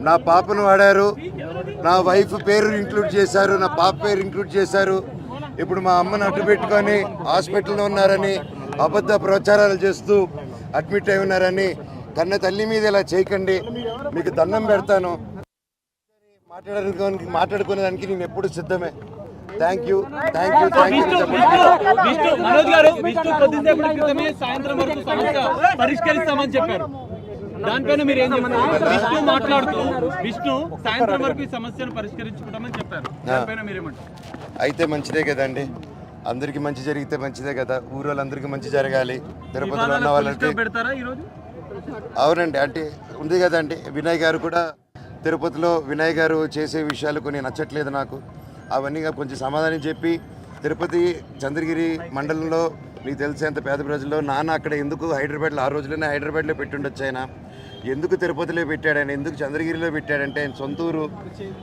నా పాపను వాడారు, నా వైఫ్ పేరు ఇంక్లూడ్ చేశారు, నా పాప పేరు ఇంక్లూడ్ చేశారు. ఇప్పుడు మా అమ్మను అడ్డు పెట్టుకొని హాస్పిటల్లో ఉన్నారని అబద్ధ ప్రచారాలు చేస్తూ అడ్మిట్ అయి ఉన్నారని కన్న తల్లి మీద ఇలా చేయకండి, మీకు దండం పెడతాను. మాట్లాడుకునేదానికి నేను ఎప్పుడు సిద్ధమే. Thank you. మనోజ్ గారు కొద్దిసేపటి క్రితమే సాయంత్రం వరకు సమస్య పరిష్కరిస్తామని చెప్పారు. దానిపైన మీరు ఏం చెప్తారు? విష్ణు మాట్లాడుతూ సాయంత్రం వరకు ఈ సమస్యను పరిష్కరించుకుంటామని చెప్పారు. దానిపైన మీరేమంటారు? అయితే మంచిదే కదండి, అందరికి మంచి జరిగితే మంచిదే కదా. ఊరోళ్ళందరికీ మంచి జరగాలి. తిరుపతిలో ఉన్న వాళ్ళకి పెడతారా ఈరోజు? అవునండి, అంటే ఉంది కదండి. వినయ్ గారు కూడా తిరుపతిలో వినయ్ గారు చేసే విషయాలు కొన్ని నచ్చట్లేదు నాకు. అవన్నీ కొంచెం సమాధానం చెప్పి తిరుపతి చంద్రగిరి మండలంలో నీకు తెలిసేంత పేద ప్రజల్లో నాన్న అక్కడ ఎందుకు హైదరాబాద్లో ఆ రోజుల్లోనే హైదరాబాద్లో పెట్టుండొచ్చు. ఆయన ఎందుకు తిరుపతిలో పెట్టాడు, ఆయన ఎందుకు చంద్రగిరిలో పెట్టాడంటే ఆయన సొంతూరు,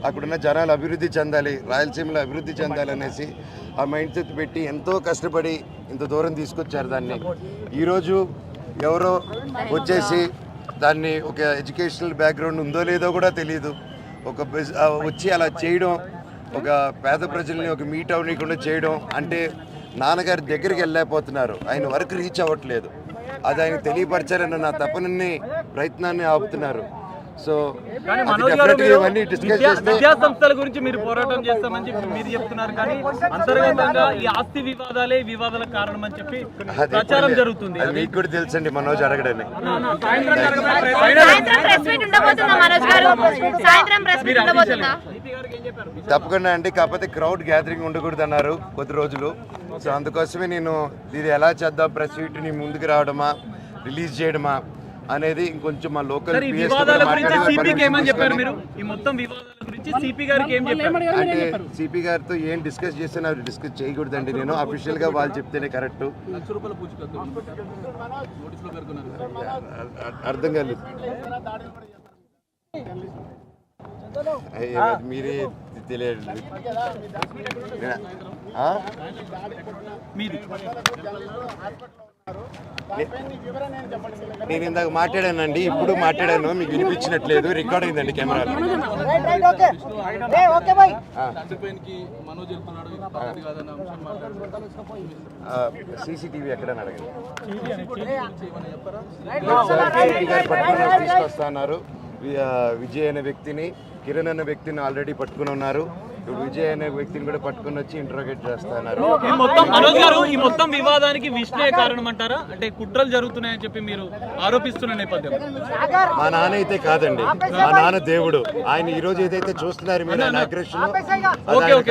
అక్కడున్న జనాలు అభివృద్ధి చెందాలి, రాయలసీమలో అభివృద్ధి చెందాలి అనేసి ఆ మైండ్ సెట్ పెట్టి ఎంతో కష్టపడి ఇంత దూరం తీసుకొచ్చారు దాన్ని. ఈరోజు ఎవరో వచ్చేసి దాన్ని ఒక ఎడ్యుకేషనల్ బ్యాక్గ్రౌండ్ ఉందో లేదో కూడా తెలియదు, వచ్చి అలా చేయడం, ఒక పేద ప్రజల్ని ఒక మీట్ అవ్వకుండా చేయడం అంటే నాన్నగారి దగ్గరికి వెళ్ళలేకపోతున్నారు, ఆయన వరకు రీచ్ అవ్వట్లేదు. అది ఆయన తెలియపరచారన్న నా తపనని ప్రయత్నాన్ని ఆపుతున్నారు. సో ఇవన్నీ డిస్కస్ చేస్తే విద్యా సంస్థల గురించి మీరు పోరాటం చేస్తామని చెప్పి మీరు చెప్తున్నారు, కానీ అంతర్గతంగా ఈ ఆస్తి వివాదాలే వివాదాల కారణం అని చెప్పి ప్రచారం జరుగుతుంది. అది మీకు కూడా తెలుసండి, మనోజ్ అడగడని. తప్పకుండా అండి, కాకపోతే క్రౌడ్ గ్యాదరింగ్ ఉండకూడదు అన్నారు కొద్ది రోజులు. సో అందుకోసమే నేను ఇది ఎలా చేద్దాం, ప్రెస్ మీట్ని ముందుకు రావడమా రిలీజ్ చేయడమా అనేది ఇంకొంచెం మా లోకల్ అంటే సిపి గారితో ఏం డిస్కస్ చేస్తే డిస్కస్ చేయకూడదండి. నేను అఫీషియల్ గా వాళ్ళు చెప్తేనే కరెక్ట్. అర్థం కాలేదు, మీరే తెలియదు. నేను ఇందాక మాట్లాడానండి, ఇప్పుడు మాట్లాడాను, మీకు వినిపించినట్లేదు, రికార్డ్ అయిందండి కెమెరాలో. సీసీటీవీ ఎక్కడని అడగండి. తీసుకొస్తా అన్నారు. విజయ్ అనే వ్యక్తిని, కిరణ్ అనే వ్యక్తిని ఆల్రెడీ పట్టుకుని ఉన్నారు. విజయ్ అనే వ్యక్తిని కూడా పట్టుకుని వచ్చి ఇంట్రోగేట్ చేస్తున్నారు. ఈ మొత్తం వివాదానికి విష్ణుయే కారణం అంటారా? అంటే కుట్రలు జరుగుతున్నాయని చెప్పి మీరు ఆరోపిస్తున్న నేపథ్యం. మా నాన్న అయితే కాదండి, మా నాన్న దేవుడు. ఆయన ఈ రోజు ఏదైతే చూస్తున్నారు మీరు ఆయన అగ్రెషన్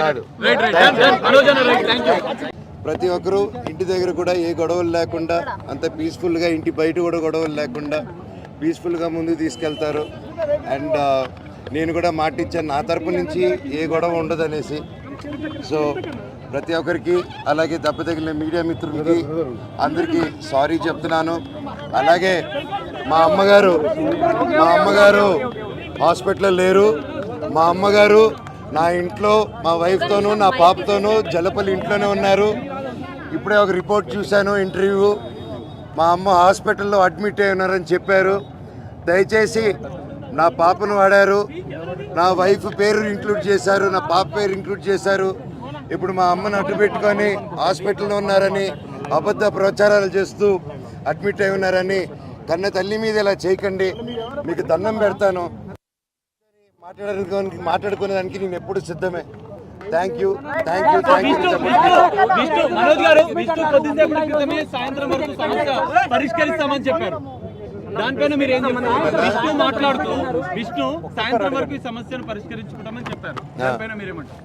కాదు. ప్రతి ఒక్కరూ ఇంటి దగ్గర కూడా ఏ గొడవలు లేకుండా అంత పీస్ఫుల్గా, ఇంటి బయట కూడా గొడవలు లేకుండా పీస్ఫుల్గా ముందుకు తీసుకెళ్తారు. అండ్ నేను కూడా మాటిచ్చాను నా తరపు నుంచి ఏ గొడవ ఉండదు అనేసి. సో ప్రతి ఒక్కరికి, అలాగే దెబ్బతగిలిన మీడియా మిత్రులకి అందరికీ సారీ చెప్తున్నాను. అలాగే మా అమ్మగారు హాస్పిటల్లో లేరు. మా అమ్మగారు నా ఇంట్లో మా వైఫ్తోనూ నా పాపతోనూ జలపల్లి ఇంట్లోనే ఉన్నారు. ఇప్పుడే ఒక రిపోర్ట్ చూశాను, ఇంటర్వ్యూ. మా అమ్మ హాస్పిటల్లో అడ్మిట్ అయి ఉన్నారని చెప్పారు. దయచేసి నా పాపను వాడారు, నా వైఫ్ పేరు ఇంక్లూడ్ చేశారు, నా పాప పేరు ఇంక్లూడ్ చేశారు. ఇప్పుడు మా అమ్మను అడ్డు పెట్టుకొని హాస్పిటల్లో ఉన్నారని అబద్ధ ప్రచారాలు చేస్తూ అడ్మిట్ అయి ఉన్నారని కన్న తల్లి మీద ఇలా చేయకండి, మీకు దండం పెడతాను. మాట్లాడుకునేదానికి నేను ఎప్పుడు సిద్ధమే. Thank you. మనోజ్ గారు కొద్దిసేపటి క్రితమే సాయంత్రం వరకు సమస్య పరిష్కరిస్తామని చెప్పారు. దానిపైన మీరు ఏం చెప్తారు? విష్ణు మాట్లాడుతూ సాయంత్రం వరకు ఈ సమస్యను పరిష్కరించుకుంటామని చెప్పారు. దానిపైన మీరేమంటారు?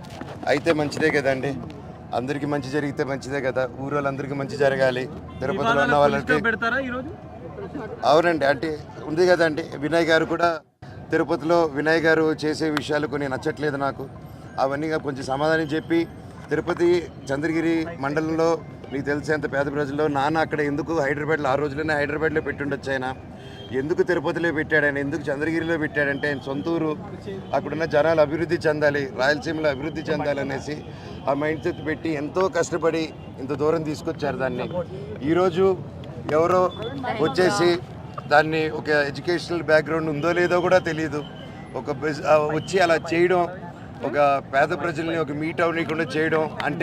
అయితే మంచిదే కదండి, అందరికి మంచి జరిగితే మంచిదే కదా. ఊరోళ్ళందరికీ మంచి జరగాలి. తిరుపతిలో ఉన్న వాళ్ళకి పెడతారా ఈరోజు? అవునండి, అంటే ఉంది కదండి. వినయ్ గారు కూడా తిరుపతిలో వినయ్ గారు చేసే విషయాలు కొన్ని నచ్చట్లేదు నాకు. అవన్నీ కొంచెం సమాధానం చెప్పి తిరుపతి చంద్రగిరి మండలంలో నీకు తెలిసేంత పేద ప్రజల్లో నాన్న అక్కడ ఎందుకు హైదరాబాద్లో ఆ రోజుల్లోనే హైదరాబాద్లో పెట్టుండొచ్చు. ఆయన ఎందుకు తిరుపతిలో పెట్టాడు, ఆయన ఎందుకు చంద్రగిరిలో పెట్టాడంటే ఆయన సొంతూరు, అక్కడున్న జనాలు అభివృద్ధి చెందాలి, రాయలసీమలో అభివృద్ధి చెందాలి అనేసి ఆ మైండ్ సెట్ పెట్టి ఎంతో కష్టపడి ఇంత దూరం తీసుకొచ్చారు దాన్ని. ఈరోజు ఎవరో వచ్చేసి దాన్ని ఒక ఎడ్యుకేషనల్ బ్యాక్గ్రౌండ్ ఉందో లేదో కూడా తెలియదు, వచ్చి అలా చేయడం, ఒక పేద ప్రజల్ని ఒక మీట్ అవ్వకుండా చేయడం అంటే